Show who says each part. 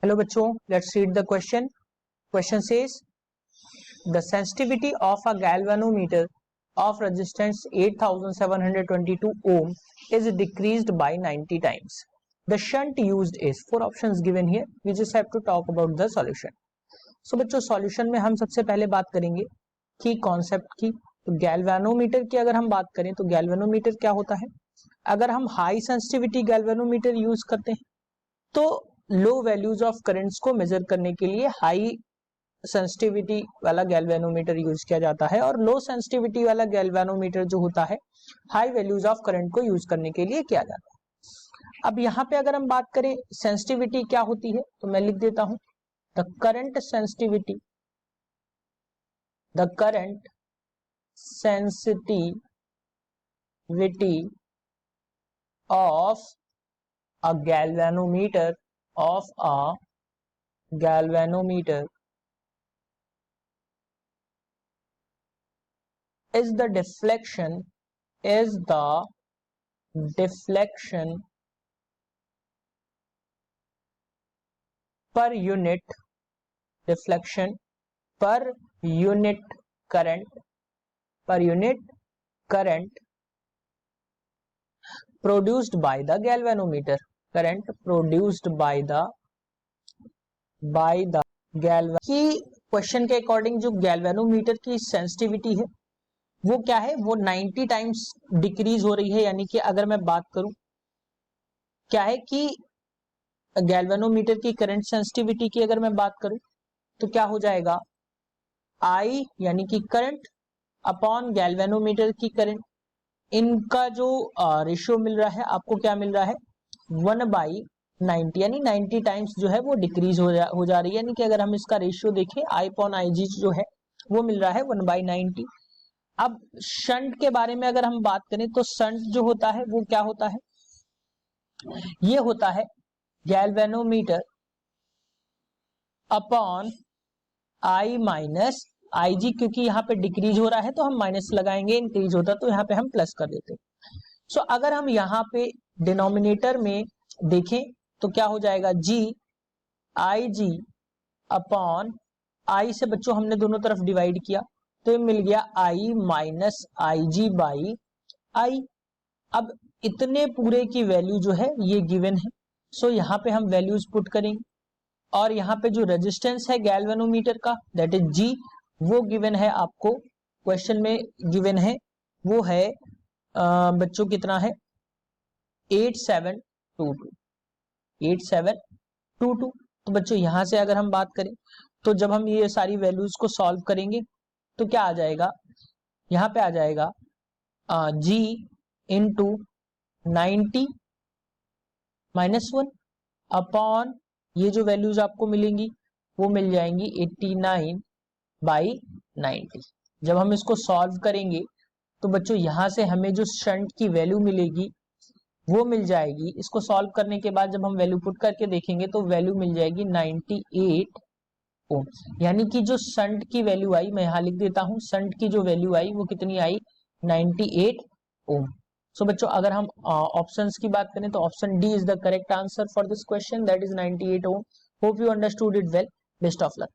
Speaker 1: Hello बच्चों, let's read the question. Question says the sensitivity of a galvanometer of resistance 8722 ohm is decreased by 90 times. The shunt used is 4 options given here. We just have to talk about the solution. So बच्चों, solution में हम सबसे पहले बात करेंगे कि concept की. तो गैल्वेनोमीटर की अगर हम बात करें तो गैल्वेनोमीटर क्या होता है. अगर हम हाई सेंसिटिविटी गैल्वेनोमीटर यूज करते हैं तो लो वैल्यूज ऑफ करंट्स को मेजर करने के लिए हाई सेंसिटिविटी वाला गैल्वेनोमीटर यूज किया जाता है और लो सेंसिटिविटी वाला गैल्वेनोमीटर जो होता है हाई वैल्यूज ऑफ करंट को यूज करने के लिए किया जाता है. अब यहाँ पे अगर हम बात करें सेंसिटिविटी क्या होती है तो मैं लिख देता हूं the current sensitivity of a galvanometer is the deflection per unit current produced by the galvanometer. Current produced by the key question के अकॉर्डिंग जो गैल्वेनोमीटर की सेंसिटिविटी है वो क्या है, वो 90 टाइम्स डिक्रीज हो रही है. यानी कि अगर मैं बात करूं क्या है कि गैल्वेनोमीटर की करंट सेंसिटिविटी की अगर मैं बात करूं तो क्या हो जाएगा, आई यानी कि करंट अपॉन गैल्वेनोमीटर की करंट, इनका जो रेशियो मिल रहा है आपको क्या मिल रहा है 1/90, यानी 90 टाइम्स जो है वो डिक्रीज हो जा रही है. यानी कि अगर हम इसका रेशियो देखें आई अपॉन आई जी जो है वो मिल रहा है 1/90. अब शंट के बारे में अगर हम बात करें तो शंट जो होता है वो क्या होता है, ये होता है गैल्वेनोमीटर अपॉन आई माइनस आई जी. क्योंकि यहाँ पे डिक्रीज हो रहा है तो हम माइनस लगाएंगे, इंक्रीज होता तो यहाँ पे हम प्लस कर देते. सो अगर हम यहाँ पे डिनोमिनेटर में देखें तो क्या हो जाएगा, जी आई जी अपॉन आई से बच्चों हमने दोनों तरफ डिवाइड किया तो ये मिल गया आई minus I ji by I. अब इतने पूरे की वैल्यू जो है ये गिवन है. सो यहाँ पे हम वैल्यूज पुट करेंगे और यहाँ पे जो रेजिस्टेंस है गैल्वेनोमीटर का दैट इज जी, वो गिवन है आपको क्वेश्चन में गिवन है, वो है बच्चों कितना है 8722. तो बच्चों यहां से अगर हम बात करें तो जब हम ये सारी वैल्यूज को सॉल्व करेंगे तो क्या आ जाएगा, यहाँ पे आ जाएगा जी इंटू 90 माइनस 1 अपॉन ये जो वैल्यूज आपको मिलेंगी वो मिल जाएंगी 89/90. जब हम इसको सॉल्व करेंगे तो बच्चों यहां से हमें जो शंट की वैल्यू मिलेगी वो मिल जाएगी. इसको सॉल्व करने के बाद जब हम वैल्यू पुट करके देखेंगे तो वैल्यू मिल जाएगी 98 ओम. यानी कि जो शंट की वैल्यू आई, मैं यहां लिख देता हूं, शंट की जो वैल्यू आई वो कितनी आई 98 ओम. सो बच्चों अगर हम ऑप्शंस की बात करें तो option D is the correct answer for this question, that is 98 ohm. Hope you understood it well. Best of luck.